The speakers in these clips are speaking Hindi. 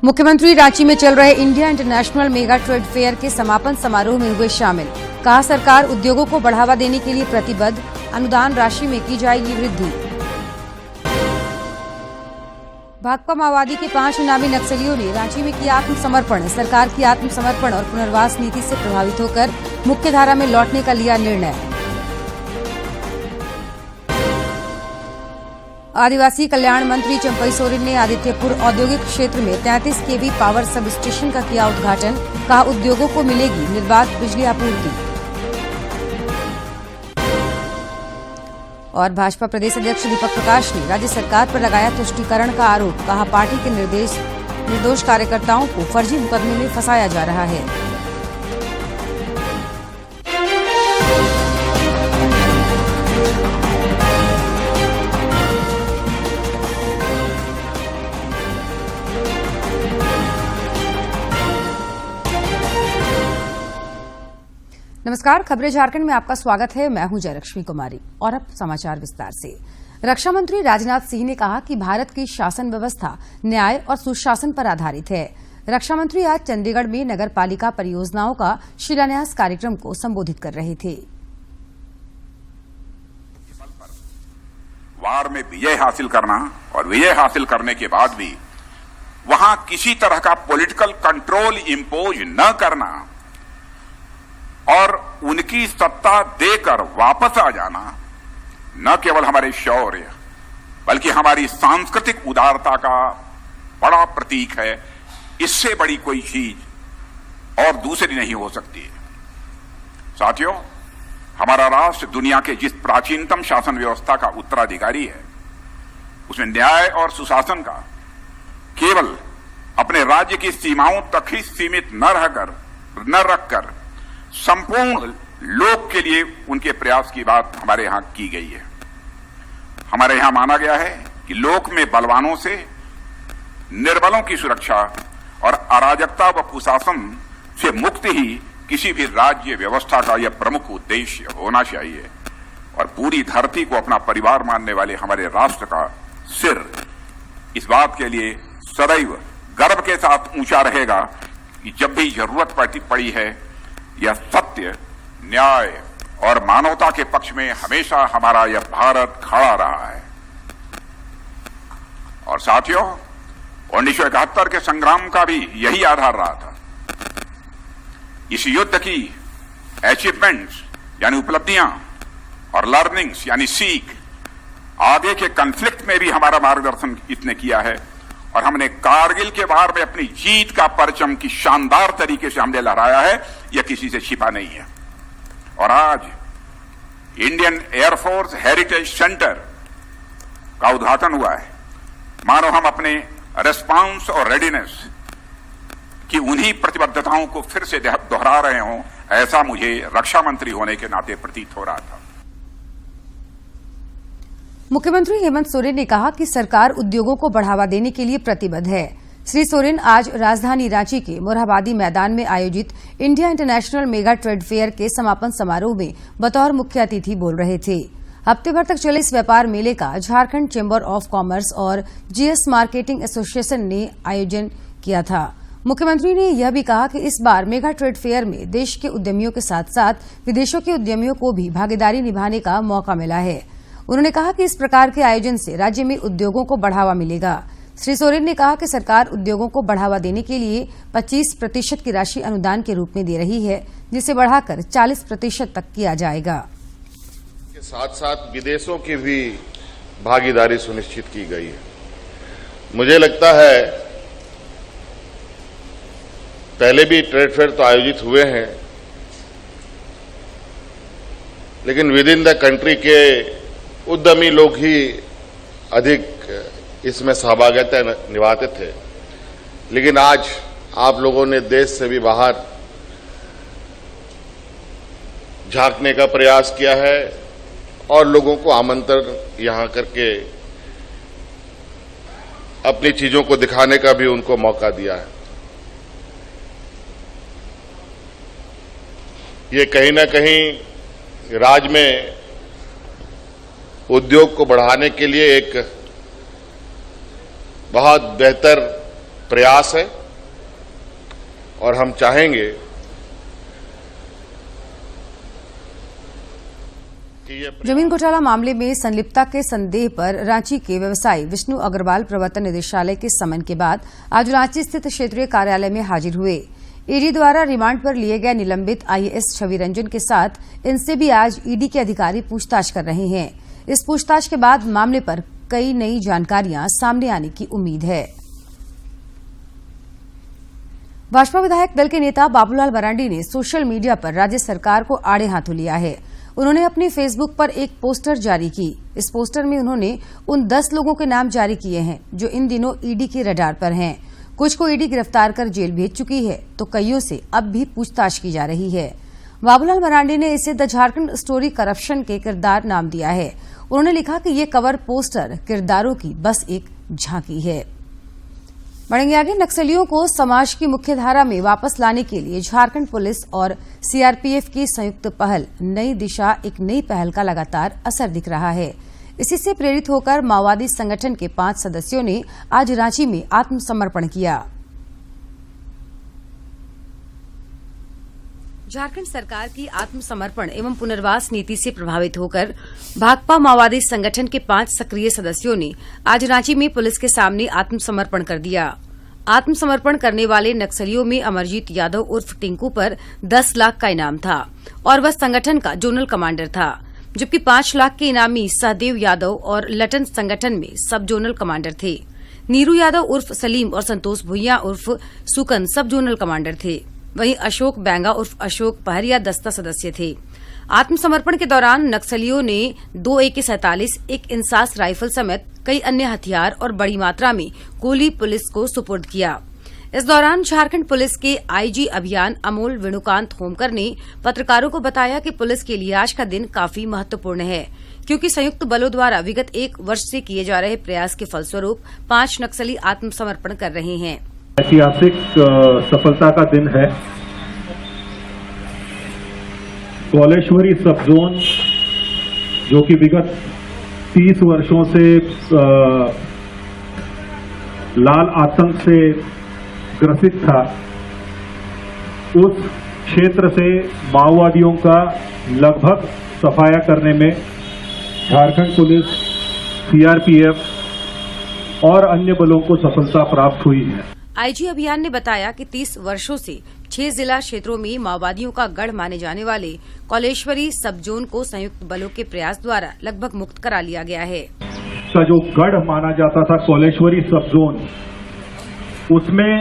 मुख्यमंत्री रांची में चल रहे India international mega trade fair के समापन समारोह में हुए शामिल। कहा, सरकार उद्योगों को बढ़ावा देने के लिए प्रतिबद्ध, अनुदान राशि में की जाएगी वृद्धि। भाकपा माओवादी के 5 इनामी नक्सलियों ने रांची में किया आत्मसमर्पण। सरकार की आत्मसमर्पण और पुनर्वास नीति से प्रभावित होकर मुख्यधारा में लौटने का लिया निर्णय। आदिवासी कल्याण मंत्री चंपई सोरेन ने आदित्यपुर औद्योगिक क्षेत्र में 33 केवी पावर सब स्टेशन का किया उद्घाटन। कहा, उद्योगों को मिलेगी निर्बाध बिजली आपूर्ति। और भाजपा प्रदेश अध्यक्ष दीपक प्रकाश ने राज्य सरकार पर लगाया तुष्टीकरण का आरोप। कहा, पार्टी के निर्दोष कार्यकर्ताओं को फर्जी मुकदमे में फंसाया जा रहा है। नमस्कार, खबरें झारखंड में आपका स्वागत है। मैं हूं जयलक्ष्मी कुमारी और अब समाचार विस्तार से। रक्षा मंत्री राजनाथ सिंह ने कहा कि भारत की शासन व्यवस्था न्याय और सुशासन पर आधारित है। रक्षा मंत्री आज चंडीगढ़ में नगर पालिका परियोजनाओं का शिलान्यास कार्यक्रम को संबोधित कर रहे थे। वार में विजय हासिल करना और विजय हासिल करने के बाद भी वहां किसी तरह का पॉलिटिकल कंट्रोल इंपोज न करना और उनकी सत्ता देकर वापस आ जाना न केवल हमारे शौर्य बल्कि हमारी सांस्कृतिक उदारता का बड़ा प्रतीक है। इससे बड़ी कोई चीज और दूसरी नहीं हो सकती है। साथियों, हमारा राष्ट्र दुनिया के जिस प्राचीनतम शासन व्यवस्था का उत्तराधिकारी है, उसमें न्याय और सुशासन का केवल अपने राज्य की सीमाओं तक ही सीमित न रखकर संपूर्ण लोक के लिए उनके प्रयास की बात हमारे यहां की गई है। हमारे यहां माना गया है कि लोक में बलवानों से निर्बलों की सुरक्षा और अराजकता व कुशासन से मुक्ति ही किसी भी राज्य व्यवस्था का यह प्रमुख उद्देश्य होना चाहिए। और पूरी धरती को अपना परिवार मानने वाले हमारे राष्ट्र का सिर इस बात के लिए सदैव गर्व के साथ ऊंचा रहेगा कि जब भी जरूरत पड़ी है, यह सत्य, न्याय और मानवता के पक्ष में हमेशा हमारा यह भारत खड़ा रहा है। और साथियों, 1971 के संग्राम का भी यही आधार रहा था। इस युद्ध की अचीवमेंट्स यानी उपलब्धियां और लर्निंग्स यानी सीख आगे के कॉन्फ्लिक्ट में भी हमारा मार्गदर्शन इसने किया है। और हमने कारगिल के वार में अपनी जीत का परचम की शानदार तरीके से हमने लहराया है, यह किसी से छिपा नहीं है। और आज इंडियन एयरफोर्स हेरिटेज सेंटर का उद्घाटन हुआ है। मानो हम अपने रेस्पॉन्स और रेडीनेस की उन्हीं प्रतिबद्धताओं को फिर से दोहरा रहे हों, ऐसा मुझे रक्षा मंत्री होने के नाते प्रतीत हो रहा था। मुख्यमंत्री हेमंत सोरेन ने कहा कि सरकार उद्योगों को बढ़ावा देने के लिए प्रतिबद्ध है। श्री सोरेन आज राजधानी रांची के मोरहाबादी मैदान में आयोजित India international mega trade fair के समापन समारोह में बतौर मुख्य अतिथि बोल रहे थे। हफ्ते भर तक चले इस व्यापार मेले का झारखंड चेंबर ऑफ कॉमर्स और जीएस मार्केटिंग एसोसिएशन ने आयोजन किया था। मुख्यमंत्री ने यह भी कहा कि इस बार मेगा ट्रेड फेयर में देश के उद्यमियों के साथ साथ विदेशों के उद्यमियों को भी भागीदारी निभाने का मौका मिला है। उन्होंने कहा कि इस प्रकार के आयोजन से राज्य में उद्योगों को बढ़ावा मिलेगा। श्री सोरेन ने कहा कि सरकार उद्योगों को बढ़ावा देने के लिए 25% की राशि अनुदान के रूप में दे रही है, जिसे बढ़ाकर 40% तक किया जाएगा। के साथ साथ विदेशों की भी भागीदारी सुनिश्चित की गई है। मुझे लगता है पहले भी ट्रेड फेयर तो आयोजित हुए हैं, लेकिन विद इन द कंट्री के उद्यमी लोग ही अधिक इसमें सहभागिता निभाते थे। लेकिन आज आप लोगों ने देश से भी बाहर झांकने का प्रयास किया है और लोगों को आमंत्रण यहां करके अपनी चीजों को दिखाने का भी उनको मौका दिया है। ये कहीं ना कहीं राज्य में उद्योग को बढ़ाने के लिए एक बहुत बेहतर प्रयास है और हम चाहेंगे कि ये जमीन घोटाला मामले में संलिप्तता के संदेह पर रांची के व्यवसायी विष्णु अग्रवाल प्रवर्तन निदेशालय के समन के बाद आज रांची स्थित क्षेत्रीय कार्यालय में हाजिर हुए। ईडी द्वारा रिमांड पर लिए गए निलंबित आईएएस छवि रंजन के साथ इनसे भी आज ईडी के अधिकारी पूछताछ कर रहे हैं। इस पूछताछ के बाद मामले पर कई नई जानकारियां सामने आने की उम्मीद है। भाजपा विधायक दल के नेता बाबूलाल मरांडी ने सोशल मीडिया पर राज्य सरकार को आड़े हाथों लिया है। उन्होंने अपनी फेसबुक पर एक पोस्टर जारी की। इस पोस्टर में उन्होंने उन 10 लोगों के नाम जारी किए हैं जो इन दिनों ईडी के रडार पर हैं। कुछ को ईडी गिरफ्तार कर जेल भेज चुकी है तो कईयों से अब भी पूछताछ की जा रही है। बाबूलाल मरांडी ने इसे द झारखंड स्टोरी करप्शन के किरदार नाम दिया है। उन्होंने लिखा कि ये कवर पोस्टर किरदारों की बस एक झांकी है। बढ़ेंगे आगे। नक्सलियों को समाज की मुख्यधारा में वापस लाने के लिए झारखंड पुलिस और सीआरपीएफ की संयुक्त पहल नई दिशा, एक नई पहल का लगातार असर दिख रहा है। इसी से प्रेरित होकर माओवादी संगठन के 5 सदस्यों ने आज रांची में आत्मसमर्पण किया। झारखंड सरकार की आत्मसमर्पण एवं पुनर्वास नीति से प्रभावित होकर भाकपा माओवादी संगठन के 5 सक्रिय सदस्यों ने आज रांची में पुलिस के सामने आत्मसमर्पण कर दिया। आत्मसमर्पण करने वाले नक्सलियों में अमरजीत यादव उर्फ टिंकू पर 10 लाख का इनाम था और वह संगठन का जोनल कमांडर था, जबकि 5 लाख के इनामी सहदेव यादव और लटन संगठन में सब जोनल कमांडर थे। नीरू यादव उर्फ सलीम और संतोष भुइया उर्फ सुकन सब जोनल कमांडर थे। वहीं अशोक बैंगा उर्फ अशोक पहरिया दस्ता सदस्य थे। आत्मसमर्पण के दौरान नक्सलियों ने 2 AK-47, एक इंसास राइफल समेत कई अन्य हथियार और बड़ी मात्रा में गोली पुलिस को सुपुर्द किया। इस दौरान झारखंड पुलिस के आईजी अभियान अमोल वेणुकांत होमकर ने पत्रकारों को बताया कि पुलिस के लिए आज का दिन काफी महत्वपूर्ण है, क्योंकि संयुक्त बलों द्वारा विगत 1 वर्ष से किए जा रहे प्रयास के फलस्वरूप 5 नक्सली आत्मसमर्पण कर रहे हैं। ऐतिहासिक सफलता का दिन है। कौलेश्वरी सब जोन जो कि विगत 30 वर्षों से लाल आतंक से ग्रसित था, उस क्षेत्र से माओवादियों का लगभग सफाया करने में झारखंड पुलिस, सीआरपीएफ और अन्य बलों को सफलता प्राप्त हुई है। आईजी अभियान ने बताया कि 30 वर्षों से 6 जिला क्षेत्रों में माओवादियों का गढ़ माने जाने वाले कौलेश्वरी सब जोन को संयुक्त बलों के प्रयास द्वारा लगभग मुक्त करा लिया गया है। का जो गढ़ माना जाता था कौलेश्वरी सब जोन, उसमें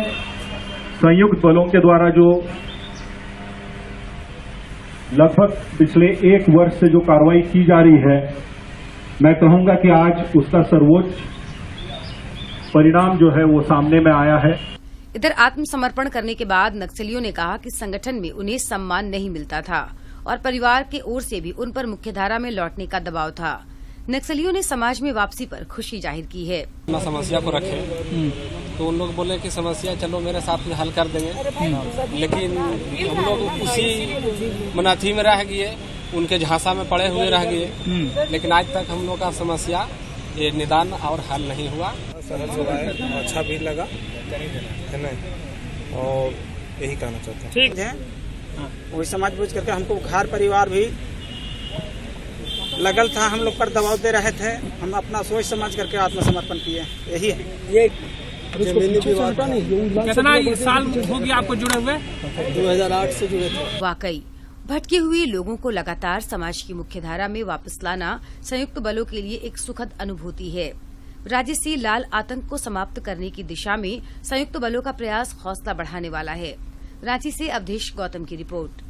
संयुक्त बलों के द्वारा जो लगभग पिछले 1 वर्ष से जो कार्रवाई की जा रही है, मैं कहूंगा कि आज उसका सर्वोच्च परिणाम जो है वो सामने में आया है। इधर आत्मसमर्पण करने के बाद नक्सलियों ने कहा कि संगठन में उन्हें सम्मान नहीं मिलता था और परिवार की ओर से भी उन पर मुख्यधारा में लौटने का दबाव था। नक्सलियों ने समाज में वापसी पर खुशी जाहिर की है। अपना समस्या को रखे तो उन लोग बोले कि समस्या चलो मेरे साथ में हल कर देंगे, लेकिन हम लोग उसी मनाथी में रह गए, उनके झांसा में पड़े हुए रह गए। लेकिन आज तक हम लोग का समस्या ये निदान और हल नहीं हुआ। सहज हुआ है, अच्छा भी लगा है ना, और यही कहना चाहता हूँ। ठीक है, वही समाज बुझ करके हमको घर परिवार भी लगल था, हम लोग पर दबाव दे रहे थे, हम अपना सोच समझ करके आत्मसमर्पण किए, यही है। ये जमीनी विवाद कितना साल हो गया आपको जुड़े हुए? 2008 से जुड़े थे। वाकई भटके हुए लोगों को लगातार समाज की मुख्यधारा में वापस लाना संयुक्त बलों के लिए एक सुखद अनुभूति है। राज्य से लाल आतंक को समाप्त करने की दिशा में संयुक्त बलों का प्रयास हौसला बढ़ाने वाला है। रांची से अवधेश गौतम की रिपोर्ट।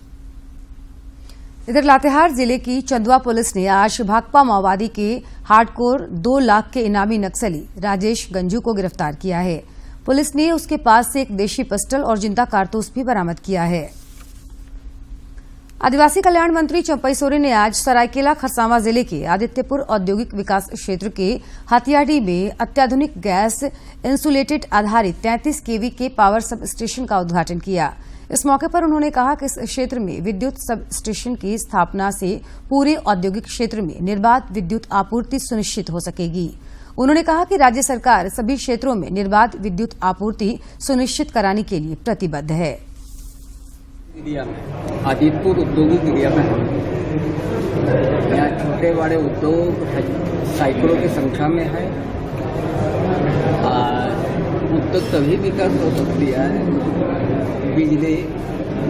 इधर लातेहार जिले की चंदवा पुलिस ने आज भाकपा माओवादी के हार्डकोर 2 लाख के इनामी नक्सली राजेश गंजू को गिरफ्तार किया है। पुलिस ने उसके पास से एक देशी पिस्टल और जिंदा कारतूस भी बरामद किया है। आदिवासी कल्याण मंत्री चंपई सोरेन ने आज सरायकेला खरसावां जिले के आदित्यपुर औद्योगिक विकास क्षेत्र के हथियाडी में अत्याधुनिक गैस इंसुलेटेड आधारित 33 kV के पावर सब स्टेशन का उद्घाटन किया। इस मौके पर उन्होंने कहा कि इस क्षेत्र में विद्युत सब स्टेशन की स्थापना से पूरे औद्योगिक क्षेत्र में निर्बाध विद्युत आपूर्ति सुनिश्चित हो सकेगी। उन्होंने कहा कि राज्य सरकार सभी क्षेत्रों में निर्बाध विद्युत आपूर्ति सुनिश्चित कराने के लिए प्रतिबद्ध है। आदितपुर औद्योगिक एरिया में यहाँ छोटे बड़े उद्योग सैकड़ों की संख्या में है। उद्योग तभी विकास हो सकती है बिजली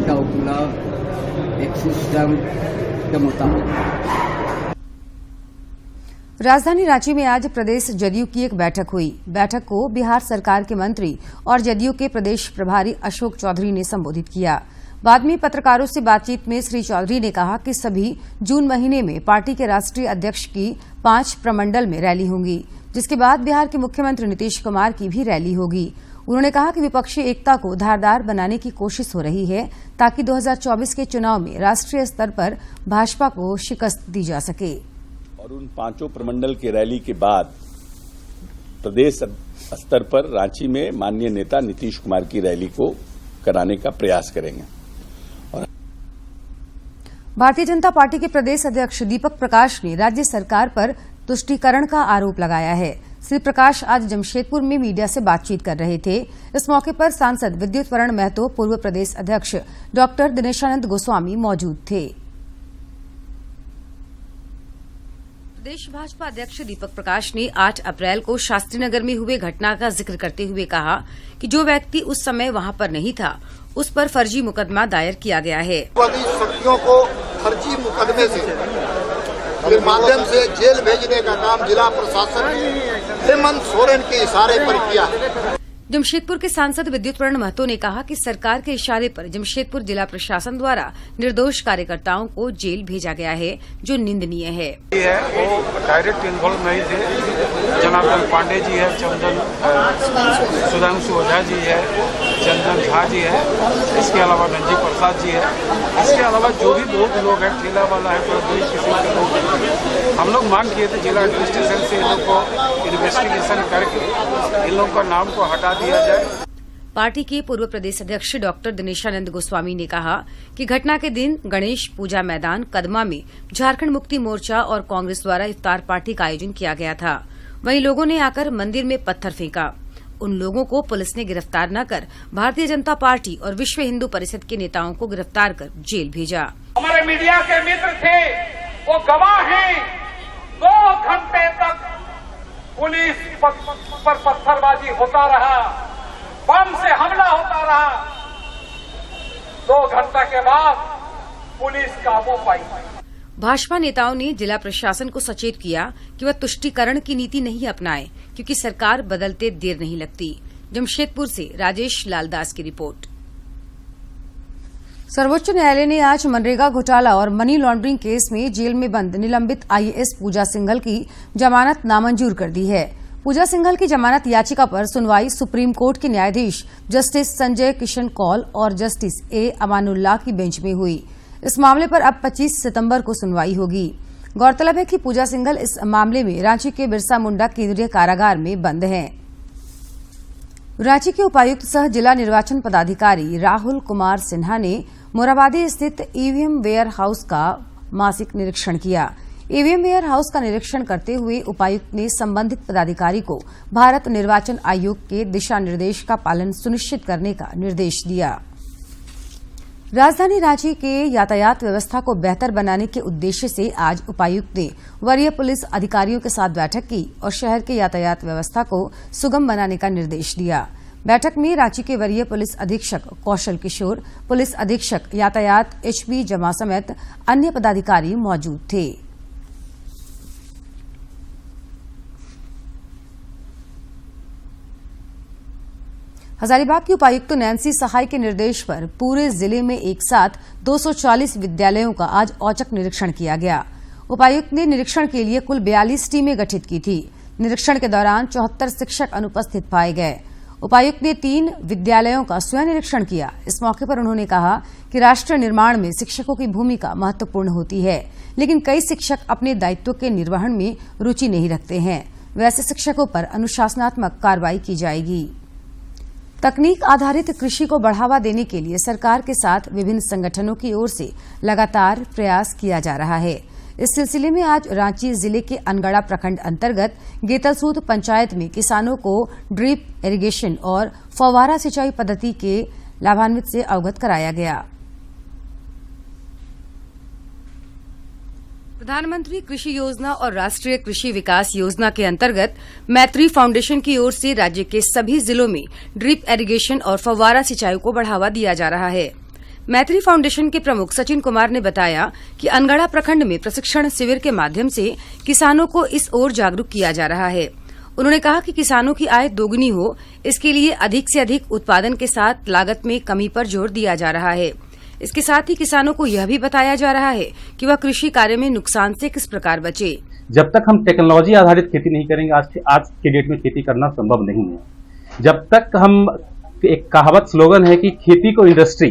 का उपलब्ध एक सिस्टम के मुताबिक। राजधानी रांची में आज प्रदेश जदयू की एक बैठक हुई। बैठक को बिहार सरकार के मंत्री और जदयू के प्रदेश प्रभारी अशोक चौधरी ने संबोधित किया। बाद में पत्रकारों से बातचीत में श्री चौधरी ने कहा कि सभी जून महीने में पार्टी के राष्ट्रीय अध्यक्ष की 5 प्रमंडल में रैली होंगी, जिसके बाद बिहार के मुख्यमंत्री नीतीश कुमार की भी रैली होगी। उन्होंने कहा कि विपक्षी एकता को धारदार बनाने की कोशिश हो रही है ताकि 2024 के चुनाव में राष्ट्रीय स्तर पर भाजपा को शिकस्त दी जा सके। और उन 5 प्रमंडल की रैली के बाद प्रदेश स्तर पर रांची में माननीय नेता नीतीश कुमार की रैली को कराने का प्रयास करेंगे। भारतीय जनता पार्टी के प्रदेश अध्यक्ष दीपक प्रकाश ने राज्य सरकार पर तुष्टीकरण का आरोप लगाया है। श्री प्रकाश आज जमशेदपुर में मीडिया से बातचीत कर रहे थे। इस मौके पर सांसद विद्युत वरण महतो, पूर्व प्रदेश अध्यक्ष डॉक्टर दिनेशानंद गोस्वामी मौजूद थे। प्रदेश भाजपा अध्यक्ष दीपक प्रकाश ने 8 अप्रैल को शास्त्रीनगर में हुए घटना का जिक्र करते हुए कहा कि जो व्यक्ति उस समय वहां पर नहीं था उस पर फर्जी मुकदमा दायर किया गया है। शक्तियों को फर्जी मुकदमे के माध्यम से जेल भेजने का काम जिला प्रशासन ने हेमंत सोरेन के इशारे पर किया। जमशेदपुर के सांसद विद्युत वरण महतो ने कहा कि सरकार के इशारे पर जमशेदपुर जिला प्रशासन द्वारा निर्दोष कार्यकर्ताओं को जेल भेजा गया है, जो निंदनीय है। वो डायरेक्ट इन्वॉल्व नहीं थे। जनार्दन पांडे जी है, सुधांशु ओझा जी है, चंदन झा जी है, इसके अलावा नंजी प्रसाद जी है, इसके अलावा जो भी लोग हैं, ठेला वाला है, कोई किसी के लोग। हम लोग मांग किए थे जिला एडमिनिस्ट्रेशन से इन लोग को इन्वेस्टिगेशन करके इन लोग का नाम को हटा दिया जाए। पार्टी के पूर्व प्रदेश अध्यक्ष डॉक्टर दिनेशानंद गोस्वामी ने कहा कि घटना के दिन गणेश पूजा मैदान कदमा में झारखंड मुक्ति मोर्चा और कांग्रेस द्वारा इफ्तार पार्टी का आयोजन किया गया था। वहीं लोगों ने आकर मंदिर में पत्थर फेंका। उन लोगों को पुलिस ने गिरफ्तार न कर भारतीय जनता पार्टी और विश्व हिंदू परिषद के नेताओं को गिरफ्तार कर जेल भेजा। हमारे मीडिया के मित्र थे, वो गवाह हैं। 2 घंटे तक पुलिस पर पत्थरबाजी होता रहा, बम से हमला होता रहा। 2 घंटे के बाद पुलिस काबू पाई। भाजपा नेताओं ने जिला प्रशासन को सचेत किया कि वह तुष्टीकरण की नीति नहीं अपनाए, क्योंकि सरकार बदलते देर नहीं लगती। जमशेदपुर से राजेश लालदास की रिपोर्ट। सर्वोच्च न्यायालय ने आज मनरेगा घोटाला और मनी लॉन्ड्रिंग केस में जेल में बंद निलंबित आईएएस पूजा सिंघल की जमानत नामंजूर कर दी है। पूजा सिंघल की जमानत याचिका पर सुनवाई सुप्रीम कोर्ट के न्यायाधीश जस्टिस संजय किशन कौल और जस्टिस ए अमानुल्लाह की बेंच में हुई। इस मामले पर अब 25 सितंबर को सुनवाई होगी। गौरतलब है कि पूजा सिंघल इस मामले में रांची के बिरसा मुंडा केंद्रीय कारागार में बंद हैं। रांची के उपायुक्त सह जिला निर्वाचन पदाधिकारी राहुल कुमार सिन्हा ने मोराबादी स्थित ईवीएम वेयर हाउस का मासिक निरीक्षण किया। ईवीएम वेयर हाउस का निरीक्षण करते हुए उपायुक्त ने संबंधित पदाधिकारी को भारत निर्वाचन आयोग के दिशा निर्देश का पालन सुनिश्चित करने का निर्देश दिया। राजधानी रांची के यातायात व्यवस्था को बेहतर बनाने के उद्देश्य से आज उपायुक्त ने वरीय पुलिस अधिकारियों के साथ बैठक की और शहर के यातायात व्यवस्था को सुगम बनाने का निर्देश दिया। बैठक में रांची के वरीय पुलिस अधीक्षक कौशल किशोर, पुलिस अधीक्षक यातायात एचबी जमा समेत अन्य पदाधिकारी मौजूद थे। हजारीबाग की उपायुक्त नैन्सी सहाय के निर्देश पर पूरे जिले में एक साथ 240 विद्यालयों का आज औचक निरीक्षण किया गया। उपायुक्त ने निरीक्षण के लिए कुल 42 टीमें गठित की थी। निरीक्षण के दौरान 74 शिक्षक अनुपस्थित पाए गए। उपायुक्त ने 3 विद्यालयों का स्वयं निरीक्षण किया। इस मौके पर उन्होंने कहा कि राष्ट्र निर्माण में शिक्षकों की भूमिका महत्वपूर्ण होती है, लेकिन कई शिक्षक अपने दायित्व के निर्वहन में रुचि नहीं रखते हैं। वैसे शिक्षकों पर अनुशासनात्मक कार्रवाई की जाएगी। तकनीक आधारित कृषि को बढ़ावा देने के लिए सरकार के साथ विभिन्न संगठनों की ओर से लगातार प्रयास किया जा रहा है। इस सिलसिले में आज रांची जिले के अनगढ़ा प्रखंड अंतर्गत गेतलसूद पंचायत में किसानों को ड्रिप इरिगेशन और फव्वारा सिंचाई पद्धति के लाभान्वित से अवगत कराया गया। प्रधानमंत्री कृषि योजना और राष्ट्रीय कृषि विकास योजना के अंतर्गत मैत्री फाउंडेशन की ओर से राज्य के सभी जिलों में ड्रिप इरिगेशन और फव्वारा सिंचाई को बढ़ावा दिया जा रहा है। मैत्री फाउंडेशन के प्रमुख सचिन कुमार ने बताया कि अनगढ़ा प्रखंड में प्रशिक्षण शिविर के माध्यम से किसानों को इस ओर जागरूक किया जा रहा है। उन्होंने कहा कि किसानों की आय दोगुनी हो, इसके लिए अधिक से अधिक उत्पादन के साथ लागत में कमी पर जोर दिया जा रहा है। इसके साथ ही किसानों को यह भी बताया जा रहा है कि वह कृषि कार्य में नुकसान से किस प्रकार बचे। जब तक हम टेक्नोलॉजी आधारित खेती नहीं करेंगे, आज के डेट में खेती करना संभव नहीं है। जब तक हम, एक कहावत स्लोगन है कि खेती को इंडस्ट्री,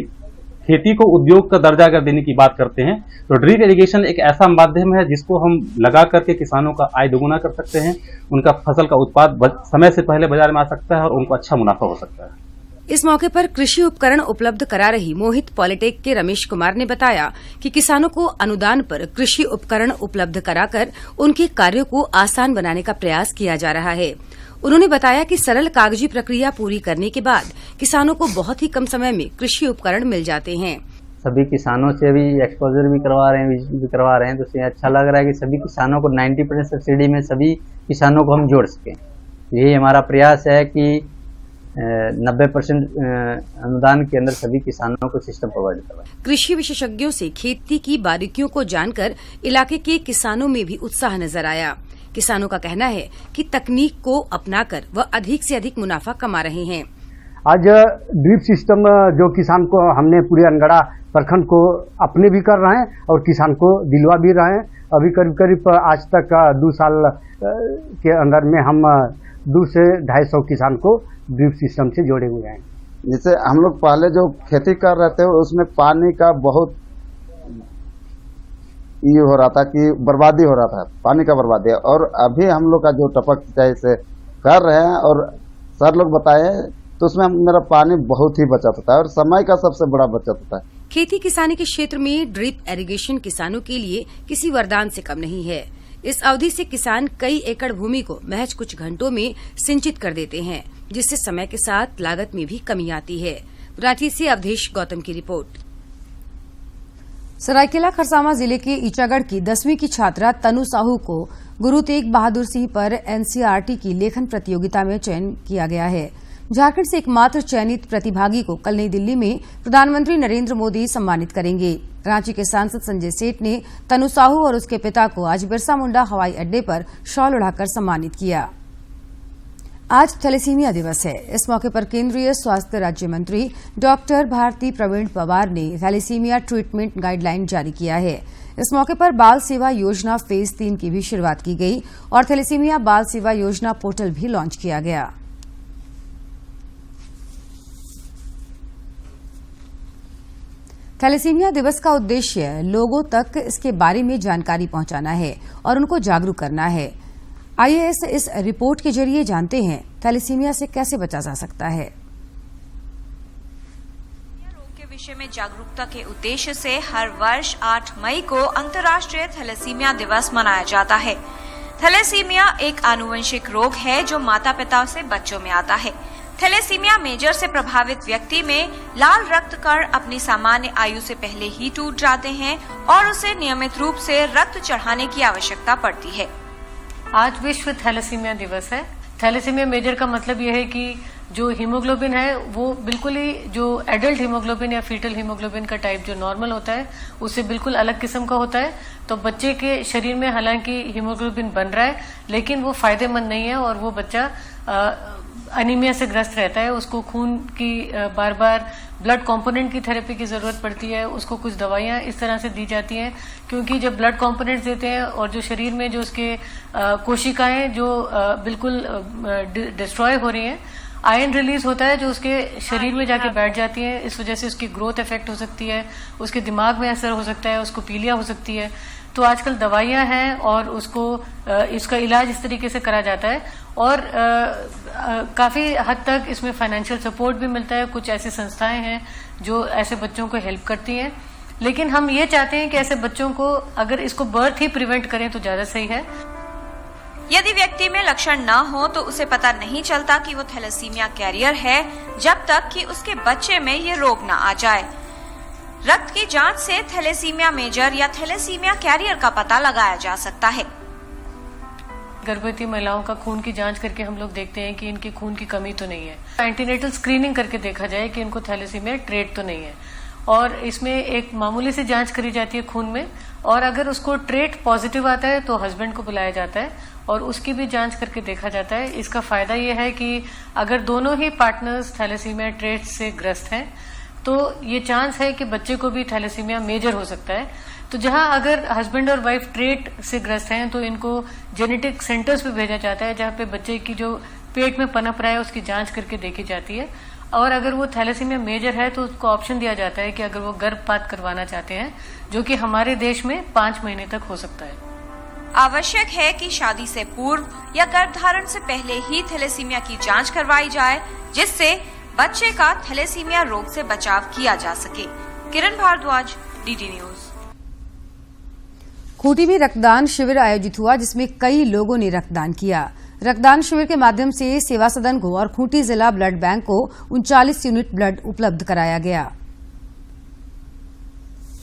खेती को उद्योग का दर्जा अगर देने की बात करते हैं तो ड्रिप इरिगेशन एक ऐसा माध्यम है जिसको हम लगा करके किसानों का आय दोगुना कर सकते हैं, उनका फसल का उत्पाद समय से पहले बाजार में आ सकता है और उनको अच्छा मुनाफा हो सकता है। इस मौके पर कृषि उपकरण उपलब्ध करा रही मोहित पॉलिटेक के रमेश कुमार ने बताया कि किसानों को अनुदान पर कृषि उपकरण उपलब्ध कराकर उनके कार्यों को आसान बनाने का प्रयास किया जा रहा है। उन्होंने बताया कि सरल कागजी प्रक्रिया पूरी करने के बाद किसानों को बहुत ही कम समय में कृषि उपकरण मिल जाते हैं। सभी किसानों से अभी एक्सपोजर भी करवा रहे हैं, विजिट भी करवा रहे हैं, तो इससे अच्छा लग रहा है कि सभी किसानों को 90% सब्सिडी में सभी किसानों को हम जोड़ सकें। यही हमारा प्रयास है कि 90% अनुदान के अंदर सभी किसानों को सिस्टम प्रोवाइड करवाएं। कृषि विशेषज्ञों से खेती की बारीकियों को जानकर इलाके के किसानों में भी उत्साह नजर आया। किसानों का कहना है कि तकनीक को अपनाकर वह अधिक से अधिक मुनाफा कमा रहे हैं। आज ड्रिप सिस्टम जो किसान को हमने पूरे अनगढ़ा प्रखंड को अपने भी कर रहे हैं और किसान को दिलवा भी रहे हैं। अभी करीब करीब आज तक 2 साल के अंदर में हम 2 से 250 किसान को ड्रिप सिस्टम से जोड़े हुए हैं। जैसे हम लोग पहले जो खेती कर रहे थे उसमें पानी का बहुत ये हो रहा था कि बर्बादी हो रहा था, पानी का बर्बादी। और अभी हम लोग का जो टपक सिंचाई से कर रहे हैं और सर लोग बताए तो उसमें मेरा पानी बहुत ही बचत होता है और समय का सबसे बड़ा बचत होता है। खेती किसानी के क्षेत्र में ड्रिप इरिगेशन किसानों के लिए किसी वरदान से कम नहीं है। इस अवधि से किसान कई एकड़ भूमि को महज कुछ घंटों में सिंचित कर देते हैं, जिससे समय के साथ लागत में भी कमी आती है। रांची से अवधेश गौतम की रिपोर्ट। सरायकेला खरसावां जिले के ईचागढ़ की 10वीं की छात्रा तनु साहू को गुरु तेग बहादुर सिंह पर एनसीईआरटी की लेखन प्रतियोगिता में चयन किया गया है। झारखंड से एकमात्र चयनित प्रतिभागी को कल नई दिल्ली में प्रधानमंत्री नरेंद्र मोदी सम्मानित करेंगे। रांची के सांसद संजय सेठ ने तनु साहू और उसके पिता को आज बिरसा मुंडा हवाई अड्डे पर शॉल उड़ाकर सम्मानित किया। आज थैलेसीमिया दिवस है। इस मौके पर केंद्रीय स्वास्थ्य राज्य मंत्री डॉक्टर भारती प्रवीण पवार ने थैलेसीमिया ट्रीटमेंट गाइडलाइन जारी किया है। इस मौके पर बाल सेवा योजना फेज 3 की भी शुरुआत की गई और थैलेसीमिया बाल सेवा योजना पोर्टल भी लॉन्च किया गया। थैलेसीमिया दिवस का उद्देश्य लोगों तक इसके बारे में जानकारी पहुंचाना है और उनको जागरूक करना है। आइए इस रिपोर्ट के जरिए जानते हैं थैलेसीमिया से कैसे बचा जा सकता है। रोग के विषय में जागरूकता के उद्देश्य से हर वर्ष 8 मई को अंतर्राष्ट्रीय थैलेसीमिया दिवस मनाया जाता है। थैलेसीमिया एक आनुवंशिक रोग है जो माता पिता से बच्चों में आता है। थैलेसीमिया मेजर से प्रभावित व्यक्ति में लाल रक्त कण अपनी सामान्य आयु से पहले ही टूट जाते हैं और उसे नियमित रूप से रक्त चढ़ाने की आवश्यकता पड़ती है। आज विश्व थैलेसीमिया दिवस है। थैलेसीमिया मेजर का मतलब यह है कि जो हीमोग्लोबिन है वो बिल्कुल ही जो एडल्ट हीमोग्लोबिन या फीटल हीमोग्लोबिन का टाइप जो नॉर्मल होता है उससे बिल्कुल अलग किस्म का होता है। तो बच्चे के शरीर में हालांकि हीमोग्लोबिन बन रहा है लेकिन वो फायदेमंद नहीं है और वो बच्चा अनीमिया से ग्रस्त रहता है। उसको खून की बार बार ब्लड कंपोनेंट की थेरेपी की जरूरत पड़ती है। उसको कुछ दवाइयां इस तरह से दी जाती हैं क्योंकि जब ब्लड कंपोनेंट्स देते हैं और जो शरीर में जो उसके कोशिकाएं जो बिल्कुल डिस्ट्रॉय हो रही हैं, आयरन रिलीज होता है जो उसके शरीर में जाके बैठ जाती है। इस वजह से उसकी ग्रोथ इफेक्ट हो सकती है, उसके दिमाग में असर हो सकता है, उसको पीलिया हो सकती है। तो आजकल दवाइयां हैं और उसको इसका इलाज इस तरीके से करा जाता है और काफी हद तक इसमें फाइनेंशियल सपोर्ट भी मिलता है। कुछ ऐसी संस्थाएं हैं जो ऐसे बच्चों को हेल्प करती हैं। लेकिन हम ये चाहते हैं कि ऐसे बच्चों को अगर इसको बर्थ ही प्रिवेंट करें तो ज्यादा सही है। यदि व्यक्ति में लक्षण न हो तो उसे पता नहीं चलता कि वो थैलेसीमिया कैरियर है जब तक कि उसके बच्चे में ये रोग न आ जाए। रक्त की जांच से थैलेसीमिया मेजर या थैलेसीमिया कैरियर का पता लगाया जा सकता है। गर्भवती महिलाओं का खून की जांच करके हम लोग देखते हैं कि इनकी खून की कमी तो नहीं है। एंटीनेटल स्क्रीनिंग करके देखा जाए कि इनको थैलेसीमिया ट्रेट तो नहीं है, और इसमें एक मामूली सी जांच करी जाती है खून में, और अगर उसको ट्रेट पॉजिटिव आता है तो हस्बैंड को बुलाया जाता है और उसकी भी जांच करके देखा जाता है। इसका फायदा ये है कि अगर दोनों ही पार्टनर्स थैलेसीमिया ट्रेट से ग्रस्त हैं तो ये चांस है कि बच्चे को भी थैलेसीमिया मेजर हो सकता है। तो जहां अगर हस्बैंड और वाइफ ट्रेट से ग्रस्त हैं तो इनको जेनेटिक सेंटर्स पे भेजा जाता है जहां पे बच्चे की जो पेट में पनप रहा है उसकी जांच करके देखी जाती है, और अगर वो थैलेसीमिया मेजर है तो उसको ऑप्शन दिया जाता है कि अगर वो गर्भपात करवाना चाहते हैं, जो कि हमारे देश में 5 महीने तक हो सकता है। आवश्यक है कि शादी से पूर्व या गर्भधारण से पहले ही थैलेसीमिया की जांच करवाई जाए, जिससे बच्चे का थैलेसीमिया रोग से बचाव किया जा सके। किरण भारद्वाज, डीडी न्यूज। खूंटी में रक्तदान शिविर आयोजित हुआ जिसमें कई लोगों ने रक्तदान किया। रक्तदान शिविर के माध्यम से सेवा सदन को और खूंटी जिला ब्लड बैंक को 39 यूनिट ब्लड उपलब्ध कराया गया।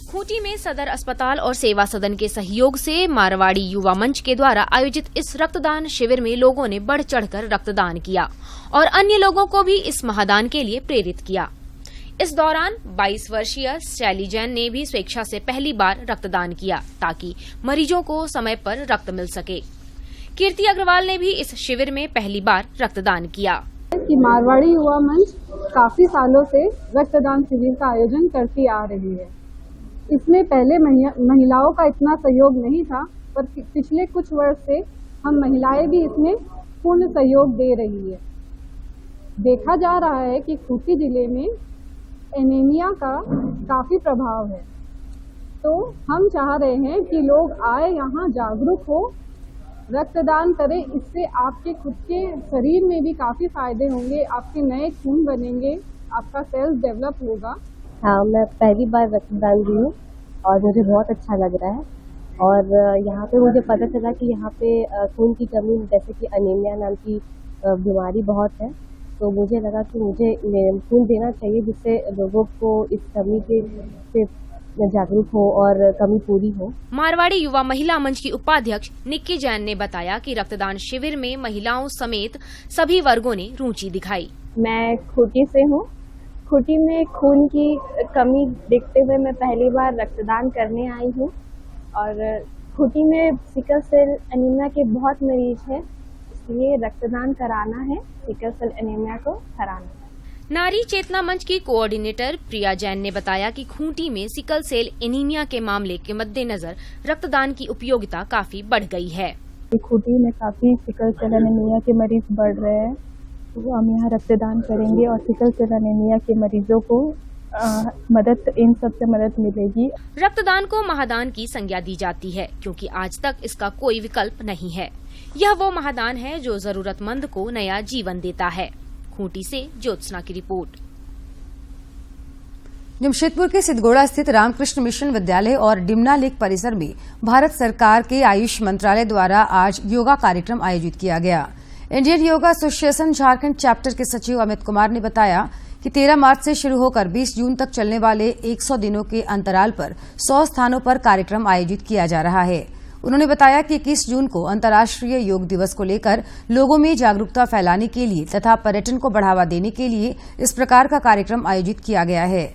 खूंटी में सदर अस्पताल और सेवा सदन के सहयोग से मारवाड़ी युवा मंच के द्वारा आयोजित इस रक्तदान शिविर में लोगों ने बढ़ चढ़कर रक्तदान किया और अन्य लोगों को भी इस महादान के लिए प्रेरित किया। इस दौरान 22 वर्षीय शैली जैन ने भी स्वेच्छा से पहली बार रक्तदान किया ताकि मरीजों को समय पर रक्त मिल सके। कीर्ति अग्रवाल ने भी इस शिविर में पहली बार रक्तदान किया। कि मारवाड़ी युवा मंच काफी सालों से रक्तदान शिविर का आयोजन करती आ रही है। इसमें पहले महिलाओं का इतना सहयोग नहीं था, पर पिछले कुछ वर्ष से हम महिलाएं भी इसमें पूर्ण सहयोग दे रही है। देखा जा रहा है कि खूंटी जिले में एनीमिया का काफी प्रभाव है, तो हम चाह रहे हैं कि लोग आए, यहाँ जागरूक हो, रक्तदान करें। इससे आपके खुद के शरीर में भी काफी फायदे होंगे, आपके नए खून बनेंगे, आपका सेल्स डेवलप होगा। हाँ, मैं पहली बार रक्तदान दी हूँ और मुझे बहुत अच्छा लग रहा है। और यहाँ पे मुझे पता चला कि यहाँ पे खून की कमी जैसे कि अनीमिया नाम की बीमारी बहुत है, तो मुझे लगा कि मुझे खून देना चाहिए जिससे लोगों को इस कमी से जागरूक हो और कमी पूरी हो। मारवाड़ी युवा महिला मंच की उपाध्यक्ष निक्की जैन ने बताया कि रक्तदान शिविर में महिलाओं समेत सभी वर्गों ने रुचि दिखाई। मैं खूंटी से हूँ। खूंटी में खून की कमी देखते हुए मैं पहली बार रक्तदान करने आई हूँ और खूंटी में सिकल सेल एनीमिया के बहुत मरीज हैं, इसलिए रक्तदान कराना है, सिकल सेल एनीमिया को हराना है। नारी चेतना मंच की कोऑर्डिनेटर प्रिया जैन ने बताया कि खूंटी में सिकल सेल एनीमिया के मामले के मद्देनजर रक्तदान की उपयोगिता काफी बढ़ गई है। खूंटी में काफी सिकल सेल एनीमिया के मरीज बढ़ रहे हैं, तो हम यहाँ रक्तदान करेंगे और सिकल सेल एनीमिया के मरीजों को इन सब से मदद मिलेगी। रक्तदान को महादान की संज्ञा दी जाती है क्योंकि आज तक इसका कोई विकल्प नहीं है। यह वो महादान है जो जरूरतमंद को नया जीवन देता है। खूंटी से ज्योत्सना की रिपोर्ट। जमशेदपुर के सिद्धगोड़ा स्थित रामकृष्ण मिशन विद्यालय और डिमना लेक परिसर में भारत सरकार के आयुष मंत्रालय द्वारा आज योगा कार्यक्रम आयोजित किया गया। Indian yoga association Jharkhand chapter के सचिव अमित कुमार ने बताया कि 13 मार्च से शुरू होकर 20 जून तक चलने वाले 100 दिनों के अंतराल पर 100 स्थानों पर कार्यक्रम आयोजित किया जा रहा है। उन्होंने बताया कि 21 जून को अंतर्राष्ट्रीय योग दिवस को लेकर लोगों में जागरूकता फैलाने के लिए तथा पर्यटन को बढ़ावा देने के लिए इस प्रकार का कार्यक्रम आयोजित किया गया है।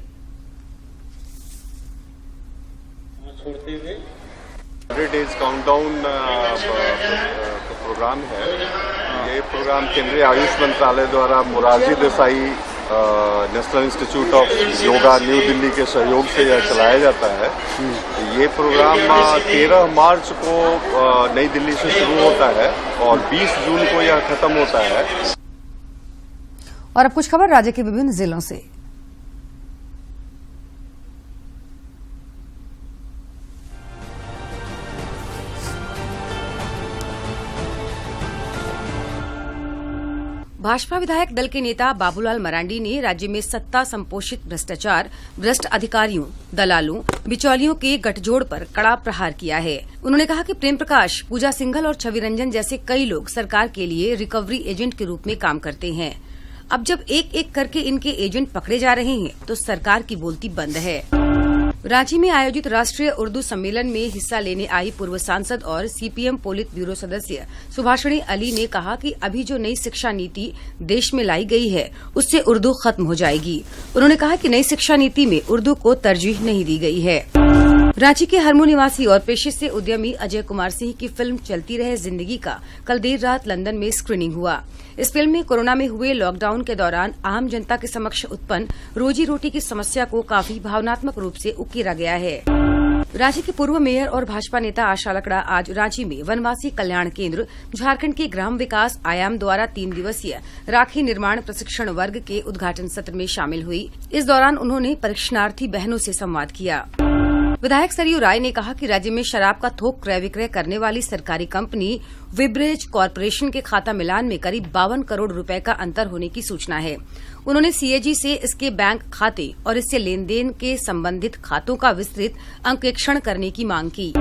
100 डेज काउंटडाउन प्रोग्राम है। ये प्रोग्राम केंद्रीय आयुष मंत्रालय द्वारा Morarji Desai national institute of yoga new Delhi के सहयोग से यह चलाया जाता है। ये प्रोग्राम 13 मार्च को नई दिल्ली से शुरू होता है और 20 जून को यह खत्म होता है। और अब कुछ खबर राज्य के विभिन्न जिलों से। भाजपा विधायक दल के नेता बाबूलाल मरांडी ने राज्य में सत्ता संपोषित भ्रष्टाचार, भ्रष्ट अधिकारियों, दलालों, बिचौलियों के गठजोड़ पर कड़ा प्रहार किया है। उन्होंने कहा कि प्रेम प्रकाश, पूजा सिंघल और छवि रंजन जैसे कई लोग सरकार के लिए रिकवरी एजेंट के रूप में काम करते हैं। अब जब एक एक करके इनके एजेंट पकड़े जा रहे हैं तो सरकार की बोलती बंद है। रांची में आयोजित राष्ट्रीय उर्दू सम्मेलन में हिस्सा लेने आई पूर्व सांसद और सीपीएम पोलित ब्यूरो सदस्य सुभाषिणी अली ने कहा कि अभी जो नई शिक्षा नीति देश में लाई गई है उससे उर्दू खत्म हो जाएगी। उन्होंने कहा कि नई शिक्षा नीति में उर्दू को तरजीह नहीं दी गई है। रांची के हरमू निवासी और पेशे से उद्यमी अजय कुमार सिंह की फिल्म चलती रहे जिंदगी का कल देर रात लंदन में स्क्रीनिंग हुआ। इस फिल्म में कोरोना में हुए लॉकडाउन के दौरान आम जनता के समक्ष उत्पन्न रोजी रोटी की समस्या को काफी भावनात्मक रूप से उकेरा गया है। रांची के पूर्व मेयर और भाजपा नेता आशा लकड़ा आज रांची में वनवासी कल्याण केंद्र झारखंड के ग्राम विकास आयाम द्वारा 3 दिवसीय राखी निर्माण प्रशिक्षण वर्ग के उद्घाटन सत्र में शामिल हुई। इस दौरान उन्होंने परीक्षणार्थी बहनों से संवाद किया। विधायक सरयू राय ने कहा कि राज्य में शराब का थोक क्रय विक्रय करने वाली सरकारी कंपनी विब्रेज कॉरपोरेशन के खाता मिलान में करीब 52 करोड़ रुपए का अंतर होने की सूचना है। उन्होंने सीएजी से इसके बैंक खाते और इससे लेन देन के संबंधित खातों का विस्तृत अंकेक्षण करने की मांग की।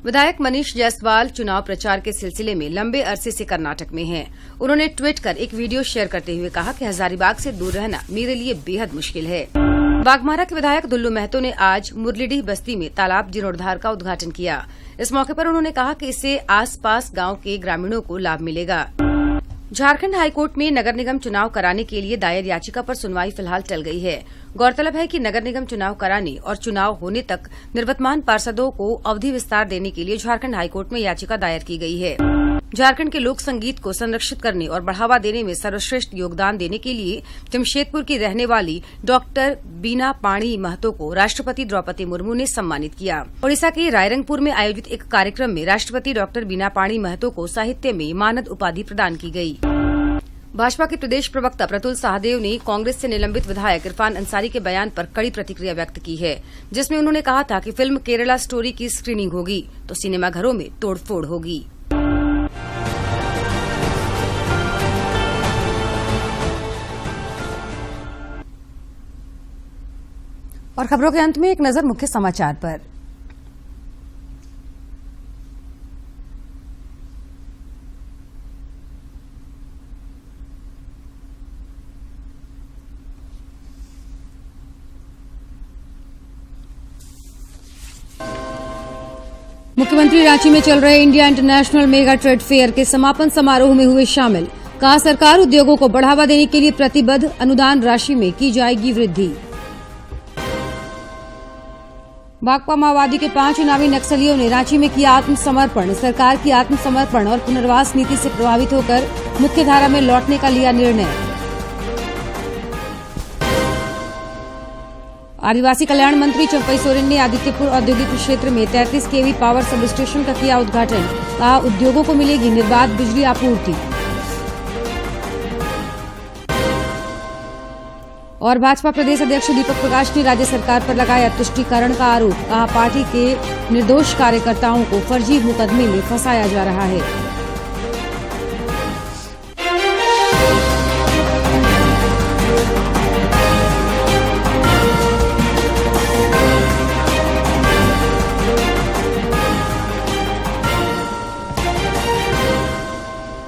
विधायक मनीष जायसवाल चुनाव प्रचार के सिलसिले में लंबे अरसे से कर्नाटक में हैं। उन्होंने ट्वीट कर एक वीडियो शेयर करते हुए कहा कि हजारीबाग से दूर रहना मेरे लिए बेहद मुश्किल है। बागमारा के विधायक दुल्लू महतो ने आज मुरलीडीह बस्ती में तालाब जीर्णोद्धार का उद्घाटन किया। इस मौके पर उन्होंने कहा कि इससे आसपास गांव के ग्रामीणों को लाभ मिलेगा। झारखंड हाईकोर्ट में नगर निगम चुनाव कराने के लिए दायर याचिका पर सुनवाई फिलहाल टल गई है। गौरतलब है कि नगर निगम चुनाव कराने और चुनाव होने तक निवर्तमान पार्षदों को अवधि विस्तार देने के लिए झारखंड हाईकोर्ट में याचिका दायर की गई है। झारखंड के लोक संगीत को संरक्षित करने और बढ़ावा देने में सर्वश्रेष्ठ योगदान देने के लिए जमशेदपुर की रहने वाली डॉक्टर बीना पाणी महतो को राष्ट्रपति द्रौपदी मुर्मू ने सम्मानित किया। ओडिशा के रायरंगपुर में आयोजित एक कार्यक्रम में राष्ट्रपति डॉक्टर बीना पाणी महतो को साहित्य में मानद उपाधि प्रदान की गई। भाजपा के प्रदेश प्रवक्ता प्रतुल सहदेव ने कांग्रेस से निलंबित विधायक इरफान अंसारी के बयान पर कड़ी प्रतिक्रिया व्यक्त की है, जिसमें उन्होंने कहा था कि फिल्म केरला स्टोरी की स्क्रीनिंग होगी तो सिनेमाघरों में तोड़फोड़ होगी। और खबरों के अंत में एक नजर मुख्य समाचार पर। मुख्यमंत्री रांची में चल रहे India international mega trade fair के समापन समारोह में हुए शामिल। कहा सरकार उद्योगों को बढ़ावा देने के लिए प्रतिबद्ध, अनुदान राशि में की जाएगी वृद्धि। भाकपा माओवादी के 5 इनामी नक्सलियों ने रांची में किया आत्मसमर्पण। सरकार की आत्मसमर्पण और पुनर्वास नीति से प्रभावित होकर मुख्यधारा में लौटने का लिया निर्णय। आदिवासी कल्याण मंत्री चंपई सोरेन ने आदित्यपुर औद्योगिक क्षेत्र में 33 केवी पावर सब स्टेशन का किया उद्घाटन। कहा उद्योगों को मिलेगी निर्बाध बिजली आपूर्ति। और भाजपा प्रदेश अध्यक्ष दीपक प्रकाश ने राज्य सरकार पर लगाया तुष्टीकरण का आरोप। कहा पार्टी के निर्दोष कार्यकर्ताओं को फर्जी मुकदमे में फंसाया जा रहा है।